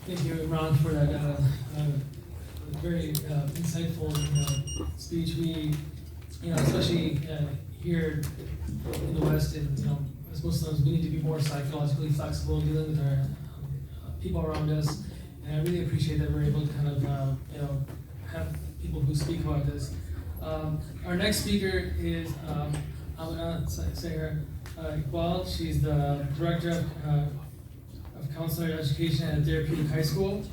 Thank you, Imran, for that very insightful speech. We, especially here in the West, and as Muslims, we need to be more psychologically flexible dealing with our people around us. And I really appreciate that we're able to kind of have people who speak about this. Our next speaker is Amina Sayar Iqbal. She's the director of counselor education at Therapeutic High School.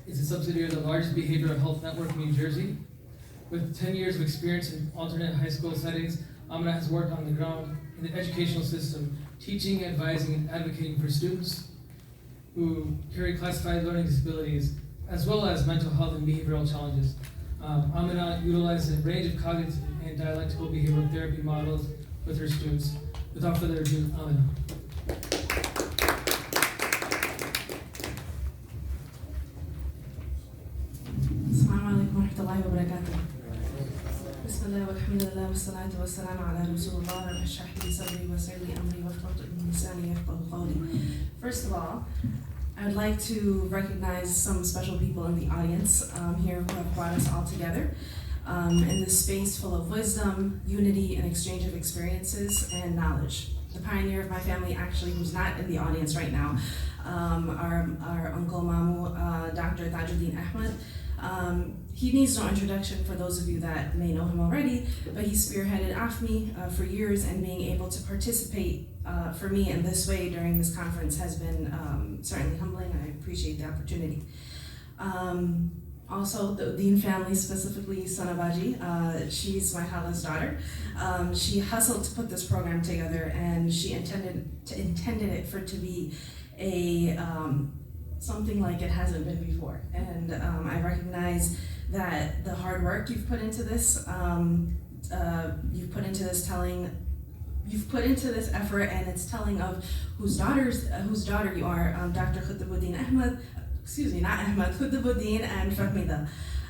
It's a subsidiary of the largest behavioral health network in New Jersey. With 10 years of experience in alternate high school settings, Amina has worked on the ground in the educational system, teaching, advising, and advocating for students who carry classified learning disabilities, as well as mental health and behavioral challenges. Amina utilizes a range of cognitive and dialectical behavioral therapy models with her students. Without further ado, Amina. Assalamu alaikum wa rahmatullahi wa barakatuh. Bismillah walhamdulillah wassalatu wassalamu ala rasulullah rabbi shrah li sadri wa yassir li amri wahlul min lisani yafqahu qawli. First of all, I would like to recognize some special people in the audience here who have brought us all together in this space full of wisdom, unity, and exchange of experiences and knowledge. The pioneer of my family, actually, who's not in the audience right now, our Uncle Mamu, Dr. Tajuddin Ahmed. He needs no introduction for those of you that may know him already, but he spearheaded AFME for years, and being able to participate for me in this way during this conference has been certainly humbling, and I appreciate the opportunity. Also, the Dean family, specifically Sanabaji, she's my Hala's daughter. She hustled to put this program together, and she intended it for it to be a something like it hasn't been before. And I recognize that the hard work you've put into this, you've put into this effort, and it's telling of whose daughter you are, Dr. Khutabuddin Ahmed. Excuse me, not Ahmed, Khutabuddin and Fahmida.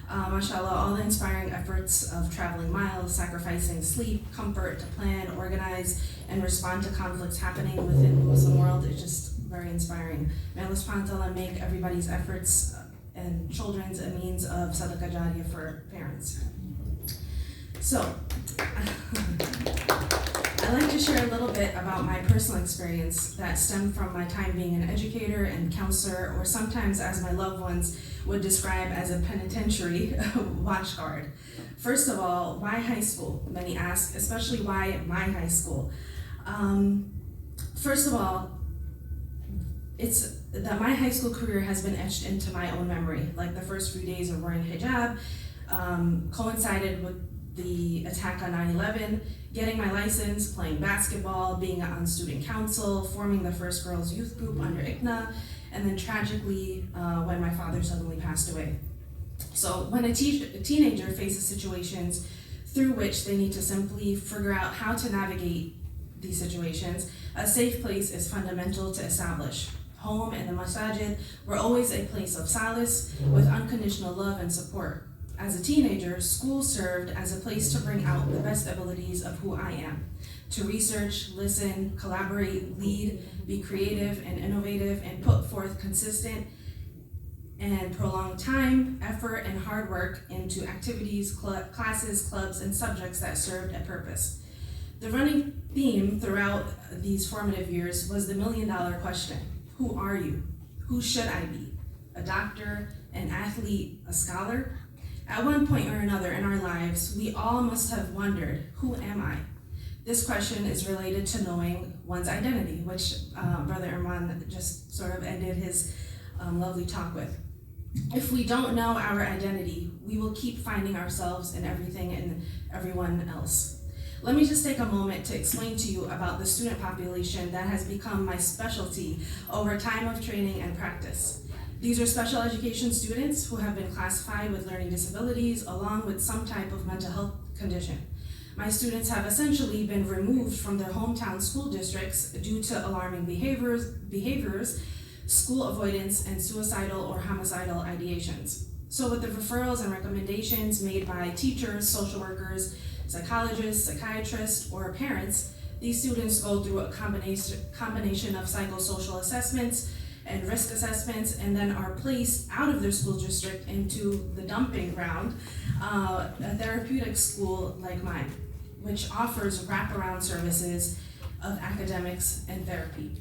MashaAllah, all the inspiring efforts of traveling miles, sacrificing sleep, comfort to plan, organize, and respond to conflicts happening within the Muslim world is just very inspiring. May Allah subhanahu wa ta'ala make everybody's efforts and children's a means of sadaqah jariyah for parents. So, I'd like to share a little bit about my personal experience that stemmed from my time being an educator and counselor, or sometimes, as my loved ones would describe, as a penitentiary watch guard. First of all, why high school? Many ask, especially why my high school? First of all, it's that my high school career has been etched into my own memory. Like the first few days of wearing hijab coincided with the attack on 9/11, getting my license, playing basketball, being on student council, forming the first girls youth group under ICNA, and then tragically when my father suddenly passed away. So when a teenager faces situations through which they need to simply figure out how to navigate these situations, a safe place is fundamental to establish. Home and the masajid were always a place of solace with unconditional love and support. As a teenager, school served as a place to bring out the best abilities of who I am, to research, listen, collaborate, lead, be creative and innovative, and put forth consistent and prolonged time, effort, and hard work into activities, classes, clubs, and subjects that served a purpose. The running theme throughout these formative years was the million-dollar question: who are you? Who should I be? A doctor, an athlete, a scholar? At one point or another in our lives, we all must have wondered, who am I? This question is related to knowing one's identity, which Brother Imran just sort of ended his lovely talk with. If we don't know our identity, we will keep finding ourselves in everything and everyone else. Let me just take a moment to explain to you about the student population that has become my specialty over time of training and practice. These are special education students who have been classified with learning disabilities along with some type of mental health condition. My students have essentially been removed from their hometown school districts due to alarming behaviors, school avoidance, and suicidal or homicidal ideations. So with the referrals and recommendations made by teachers, social workers, psychologists, psychiatrists, or parents, these students go through a combination of psychosocial assessments and risk assessments, and then are placed out of their school district into the dumping ground, a therapeutic school like mine, which offers wraparound services of academics and therapy.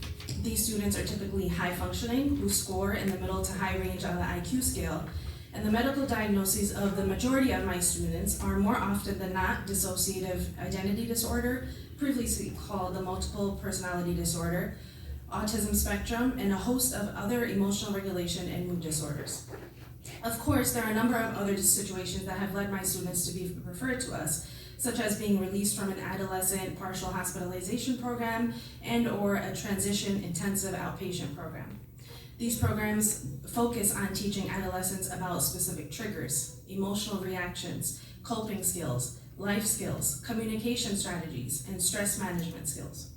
These students are typically high functioning, who score in the middle to high range on the IQ scale, and the medical diagnoses of the majority of my students are more often than not dissociative identity disorder, previously called the multiple personality disorder, autism spectrum, and a host of other emotional regulation and mood disorders. Of course, there are a number of other situations that have led my students to be referred to us, such as being released from an adolescent partial hospitalization program and or a transition intensive outpatient program. These programs focus on teaching adolescents about specific triggers, emotional reactions, coping skills, life skills, communication strategies, and stress management skills.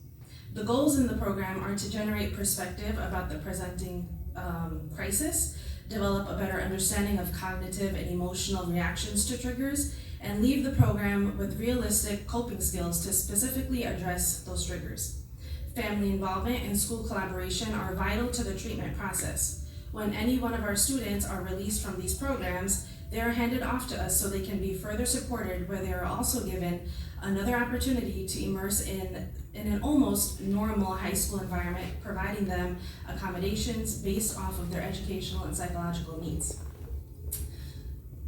The goals in the program are to generate perspective about the presenting crisis, develop a better understanding of cognitive and emotional reactions to triggers, and leave the program with realistic coping skills to specifically address those triggers. Family involvement and school collaboration are vital to the treatment process. When any one of our students are released from these programs, they are handed off to us so they can be further supported, where they are also given another opportunity to immerse in an almost normal high school environment, providing them accommodations based off of their educational and psychological needs.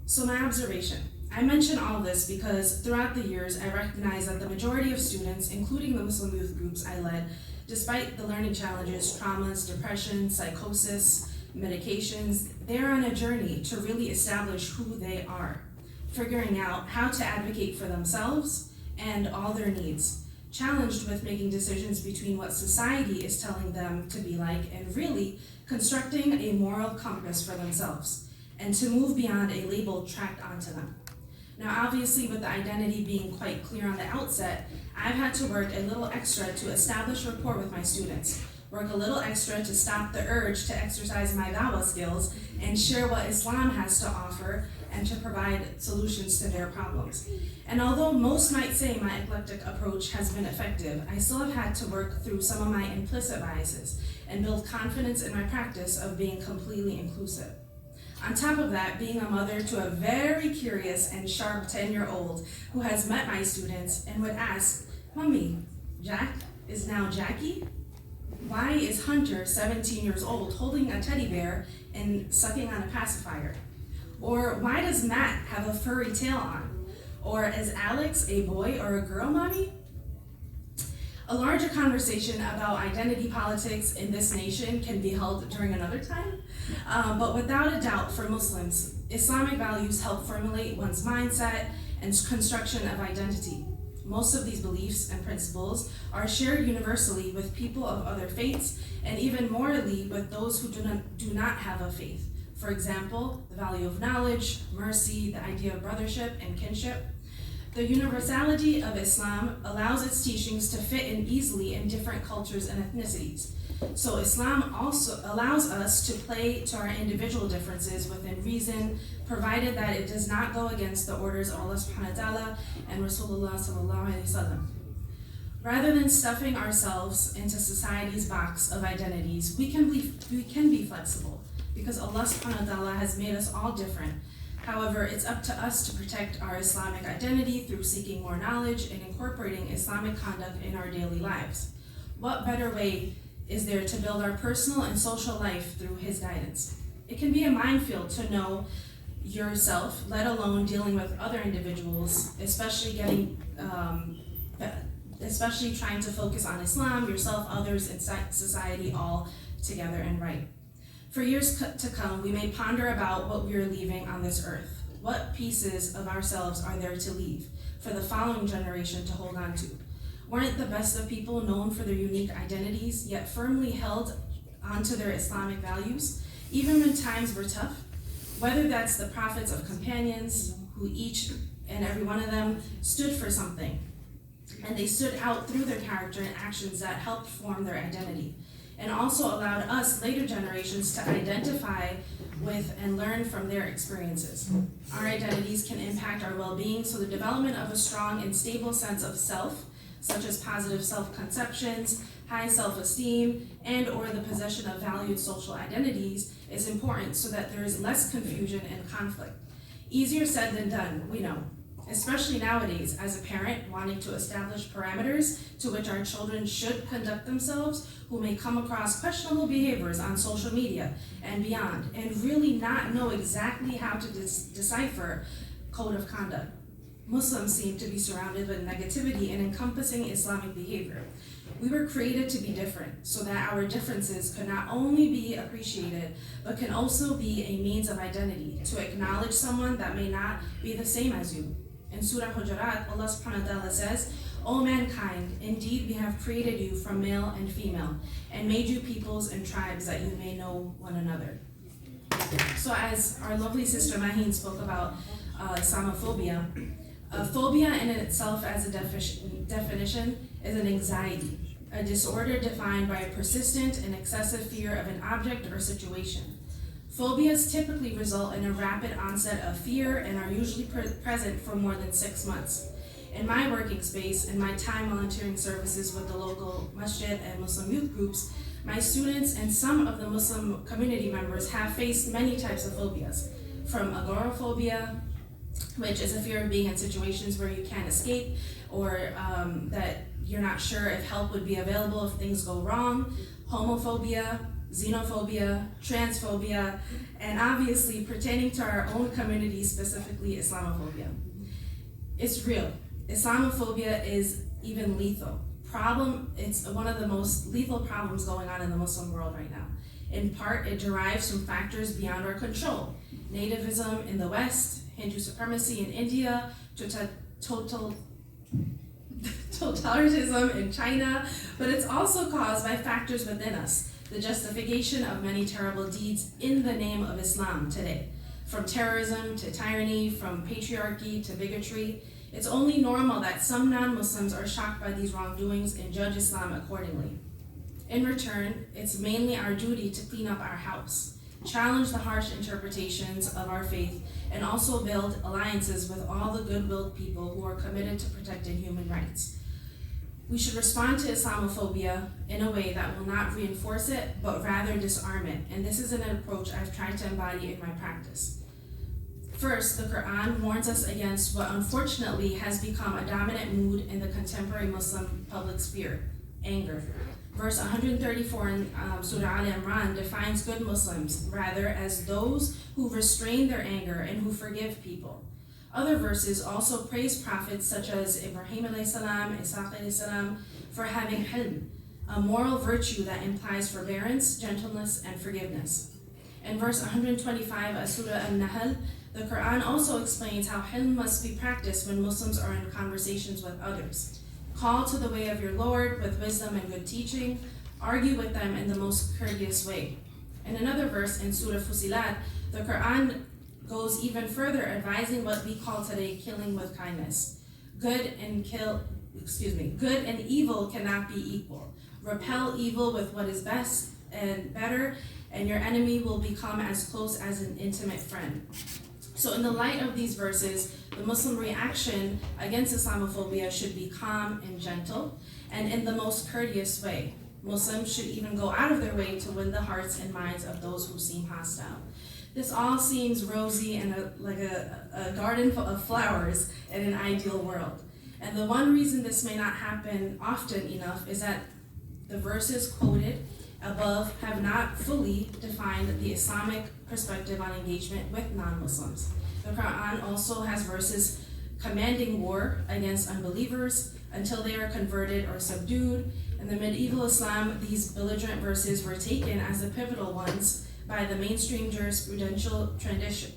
So my observation. I mention all this because throughout the years, I recognize that the majority of students, including the Muslim youth groups I led, despite the learning challenges, traumas, depression, psychosis, medications, they're on a journey to really establish who they are, figuring out how to advocate for themselves and all their needs, challenged with making decisions between what society is telling them to be like and really constructing a moral compass for themselves, and to move beyond a label tracked onto them. Now, obviously, with the identity being quite clear on the outset, I've had to work a little extra to establish rapport with my students, work a little extra to stop the urge to exercise my dawah skills and share what Islam has to offer and to provide solutions to their problems. And although most might say my eclectic approach has been effective, I still have had to work through some of my implicit biases and build confidence in my practice of being completely inclusive. On top of that, being a mother to a very curious and sharp 10-year-old who has met my students and would ask, "Mommy, Jack is now Jackie? Why is Hunter, 17 years old, holding a teddy bear and sucking on a pacifier? Or why does Matt have a furry tail on? Or is Alex a boy or a girl, Mommy?" A larger conversation about identity politics in this nation can be held during another time, but without a doubt for Muslims, Islamic values help formulate one's mindset and construction of identity. Most of these beliefs and principles are shared universally with people of other faiths, and even morally with those who do not have a faith. For example, the value of knowledge, mercy, the idea of brothership and kinship. The universality of Islam allows its teachings to fit in easily in different cultures and ethnicities. So Islam also allows us to play to our individual differences within reason, provided that it does not go against the orders of Allah subhanahu wa ta'ala and Rasulullah sallallahu alaihi wasallam. Rather than stuffing ourselves into society's box of identities, we can be flexible, because Allah subhanahu wa ta'ala has made us all different. However, it's up to us to protect our Islamic identity through seeking more knowledge and incorporating Islamic conduct in our daily lives. What better way is there to build our personal and social life through His guidance? It can be a minefield to know yourself, let alone dealing with other individuals, especially trying to focus on Islam, yourself, others, and society all together and right. For years to come, we may ponder about what we are leaving on this earth. What pieces of ourselves are there to leave for the following generation to hold on to? Weren't the best of people known for their unique identities, yet firmly held onto their Islamic values, even when times were tough? Whether that's the prophets of companions, who each and every one of them stood for something, and they stood out through their character and actions that helped form their identity, and also allowed us later generations to identify with and learn from their experiences. Our identities can impact our well-being, so the development of a strong and stable sense of self, such as positive self-conceptions, high self-esteem, and or the possession of valued social identities is important so that there is less confusion and conflict. Easier said than done, we know, especially nowadays as a parent wanting to establish parameters to which our children should conduct themselves who may come across questionable behaviors on social media and beyond, and really not know exactly how to decipher code of conduct. Muslims seem to be surrounded with negativity and encompassing Islamic behavior. We were created to be different so that our differences could not only be appreciated, but can also be a means of identity, to acknowledge someone that may not be the same as you. In Surah Hujurat, Allah subhanahu wa ta'ala says, O mankind, indeed we have created you from male and female, and made you peoples and tribes that you may know one another. So as our lovely sister Maheen spoke about Islamophobia, phobia in itself as a definition is an anxiety, a disorder defined by a persistent and excessive fear of an object or situation. Phobias typically result in a rapid onset of fear and are usually present for more than 6 months. In my working space and my time volunteering services with the local masjid and Muslim youth groups, my students and some of the Muslim community members have faced many types of phobias, from agoraphobia, which is a fear of being in situations where you can't escape, or that you're not sure if help would be available if things go wrong, homophobia, xenophobia, transphobia, and obviously pertaining to our own community, specifically Islamophobia. It's real. Islamophobia is even lethal. It's one of the most lethal problems going on in the Muslim world right now. In part, it derives from factors beyond our control. Nativism in the West, Hindu supremacy in India, totalitarianism in China, but it's also caused by factors within us, the justification of many terrible deeds in the name of Islam today. From terrorism to tyranny, from patriarchy to bigotry, it's only normal that some non-Muslims are shocked by these wrongdoings and judge Islam accordingly. In return, it's mainly our duty to clean up our house, challenge the harsh interpretations of our faith, and also build alliances with all the good-willed people who are committed to protecting human rights. We should respond to Islamophobia in a way that will not reinforce it, but rather disarm it, and this is an approach I've tried to embody in my practice. First, the Quran warns us against what unfortunately has become a dominant mood in the contemporary Muslim public sphere, anger. Verse 134 in Surah Al-Imran defines good Muslims, rather, as those who restrain their anger and who forgive people. Other verses also praise prophets such as Ibrahim alayhi salam, Ishaq alayhi salam, for having hilm, a moral virtue that implies forbearance, gentleness, and forgiveness. In verse 125 of Surah An-Nahl, the Quran also explains how hilm must be practiced when Muslims are in conversations with others. Call to the way of your Lord with wisdom and good teaching. Argue with them in the most courteous way. In another verse in Surah Fusilat, the Quran goes even further, advising what we call today killing with kindness. Good and evil cannot be equal. Repel evil with what is best and better, and your enemy will become as close as an intimate friend. So in the light of these verses, the Muslim reaction against Islamophobia should be calm and gentle, and in the most courteous way. Muslims should even go out of their way to win the hearts and minds of those who seem hostile. This all seems rosy and like a garden full of flowers in an ideal world. And the one reason this may not happen often enough is that the verses quoted above have not fully defined the Islamic perspective on engagement with non-Muslims. The Quran also has verses commanding war against unbelievers until they are converted or subdued. In the medieval Islam, these belligerent verses were taken as the pivotal ones by the mainstream jurisprudential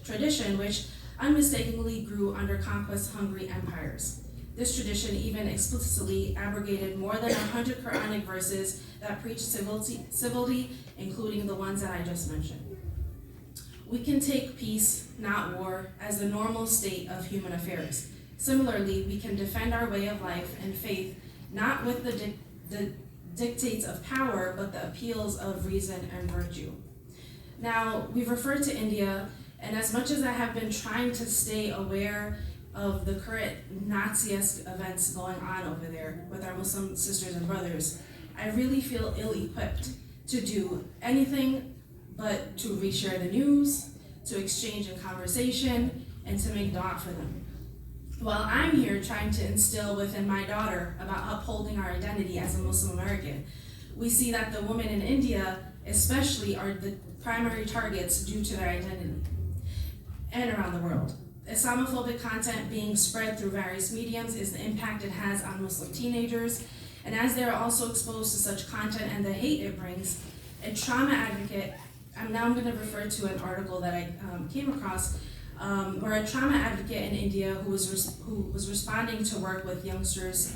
tradition, which unmistakably grew under conquest-hungry empires. This tradition even explicitly abrogated more than 100 Quranic verses that preach civility, including the ones that I just mentioned. We can take peace, not war, as the normal state of human affairs. Similarly, we can defend our way of life and faith not with the dictates of power, but the appeals of reason and virtue. Now, we've referred to India, and as much as I have been trying to stay aware of the current Nazi-esque events going on over there with our Muslim sisters and brothers, I really feel ill-equipped to do anything but to reshare the news, to exchange in conversation, and to make dua for them. While I'm here trying to instill within my daughter about upholding our identity as a Muslim American, we see that the women in India especially are the primary targets due to their identity, and around the world. Islamophobic content being spread through various mediums is the impact it has on Muslim teenagers, and as they are also exposed to such content and the hate it brings, a trauma advocate, I'm going to refer to an article that I came across, where a trauma advocate in India who was responding to work with youngsters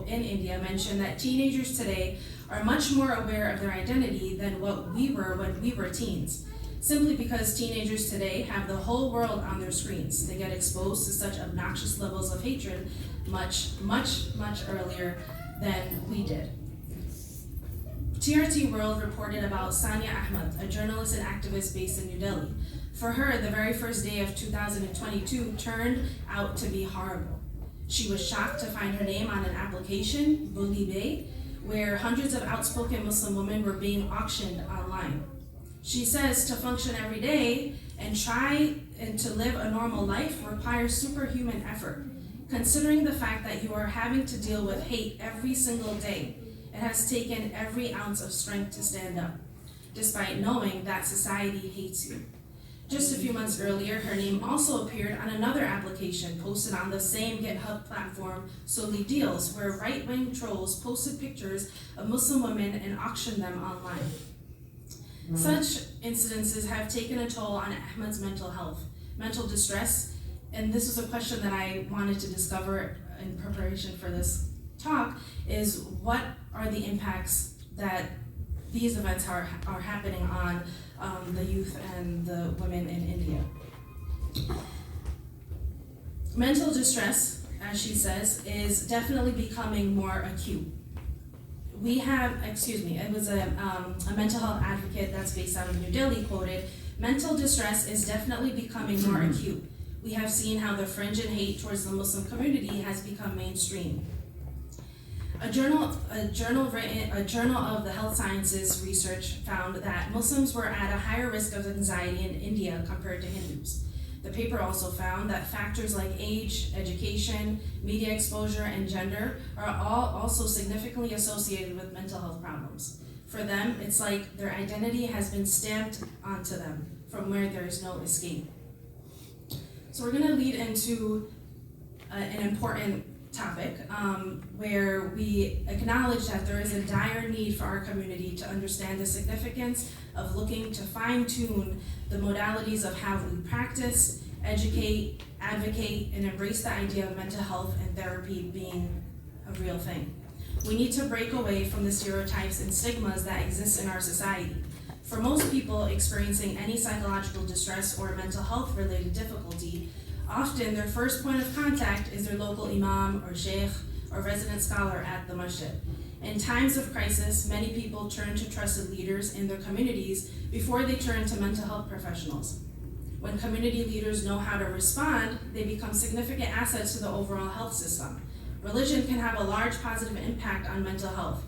in India mentioned that teenagers today are much more aware of their identity than what we were when we were teens. Simply because teenagers today have the whole world on their screens. They get exposed to such obnoxious levels of hatred much earlier than we did. TRT World reported about Sania Ahmed, a journalist and activist based in New Delhi. For her, the very first day of 2022 turned out to be horrible. She was shocked to find her name on an application, Boli Bay, where hundreds of outspoken Muslim women were being auctioned online. She says to function every day and try and to live a normal life requires superhuman effort. Considering the fact that you are having to deal with hate every single day, it has taken every ounce of strength to stand up, despite knowing that society hates you. Just a few months earlier, her name also appeared on another application posted on the same GitHub platform, Soli Deals, where right-wing trolls posted pictures of Muslim women and auctioned them online. Such incidences have taken a toll on Ahmed's mental health, mental distress, and this was a question that I wanted to discover in preparation for this talk, is what are the impacts that these events are happening on the youth and the women in India. Mental distress, as she says, is definitely becoming more acute. It was a mental health advocate that's based out of New Delhi quoted, mental distress is definitely becoming more acute. We have seen how the fringe and hate towards the Muslim community has become mainstream. A journal of the health sciences research found that Muslims were at a higher risk of anxiety in India compared to Hindus. The paper also found that factors like age, education, media exposure, and gender are all also significantly associated with mental health problems. For them, it's like their identity has been stamped onto them from where there is no escape. So we're gonna lead into an important topic where we acknowledge that there is a dire need for our community to understand the significance of looking to fine-tune the modalities of how we practice, educate, advocate, and embrace the idea of mental health and therapy being a real thing. We need to break away from the stereotypes and stigmas that exist in our society. For most people experiencing any psychological distress or mental health related difficulty, often their first point of contact is their local imam or sheikh or resident scholar at the masjid. In times of crisis, many people turn to trusted leaders in their communities before they turn to mental health professionals. When community leaders know how to respond, they become significant assets to the overall health system. Religion can have a large positive impact on mental health.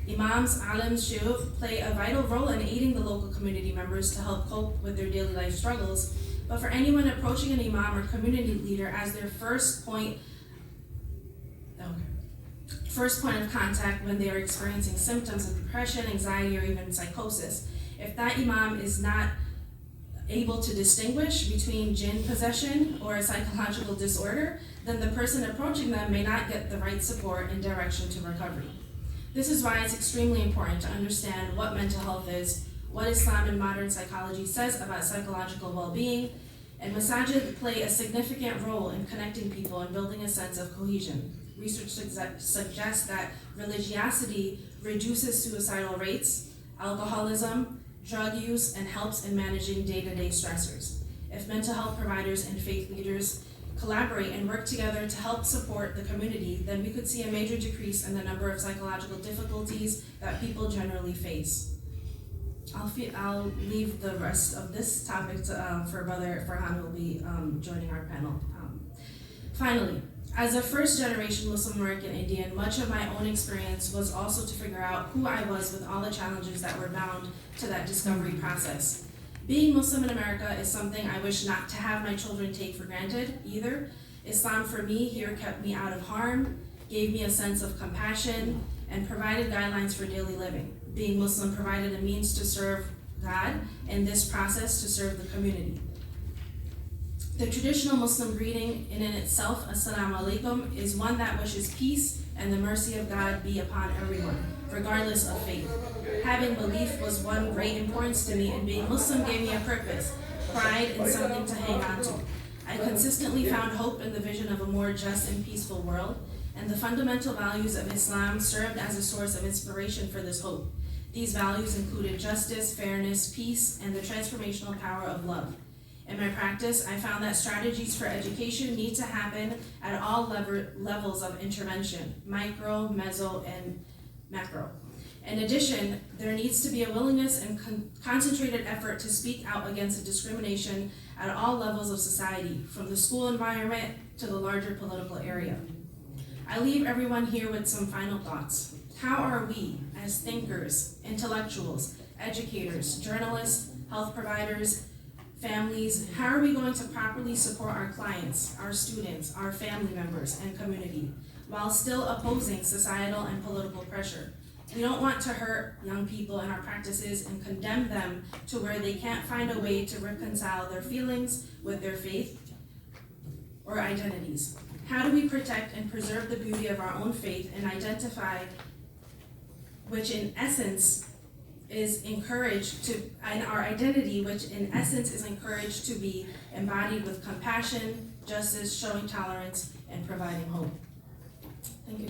Imams, alims, shuyukh play a vital role in aiding the local community members to help cope with their daily life struggles. But for anyone approaching an imam or community leader as their first point of contact when they are experiencing symptoms of depression, anxiety, or even psychosis, if that imam is not able to distinguish between jinn possession or a psychological disorder, then the person approaching them may not get the right support and direction to recovery. This is why it's extremely important to understand what mental health is, what Islam and modern psychology says about psychological well-being, and masajid play a significant role in connecting people and building a sense of cohesion. Research suggests that religiosity reduces suicidal rates, alcoholism, drug use, and helps in managing day-to-day stressors. If mental health providers and faith leaders collaborate and work together to help support the community, then we could see a major decrease in the number of psychological difficulties that people generally face. I'll leave the rest of this topic for Brother Farhan, who will be joining our panel. Finally, As a first-generation Muslim American Indian, much of my own experience was also to figure out who I was with all the challenges that were bound to that discovery process. Being Muslim in America is something I wish not to have my children take for granted either. Islam for me here kept me out of harm, gave me a sense of compassion, and provided guidelines for daily living. Being Muslim provided a means to serve God, and this process to serve the community. The traditional Muslim greeting in and itself, Assalamu alaikum, is one that wishes peace and the mercy of God be upon everyone, regardless of faith. Having belief was one great importance to me, and being Muslim gave me a purpose, pride, and something to hang on to. I consistently found hope in the vision of a more just and peaceful world, and the fundamental values of Islam served as a source of inspiration for this hope. These values included justice, fairness, peace, and the transformational power of love. In my practice, I found that strategies for education need to happen at all levels of intervention, micro, meso, and macro. In addition, there needs to be a willingness and concentrated effort to speak out against discrimination at all levels of society, from the school environment to the larger political area. I leave everyone here with some final thoughts. How are we, as thinkers, intellectuals, educators, journalists, health providers, families, how are we going to properly support our clients, our students, our family members, and community, while still opposing societal and political pressure? We don't want to hurt young people in our practices and condemn them to where they can't find a way to reconcile their feelings with their faith or identities. How do we protect and preserve the beauty of our own faith and identify, which in essence is encouraged to, and our identity, which in essence is encouraged to be embodied with compassion, justice, showing tolerance, and providing hope. Thank you.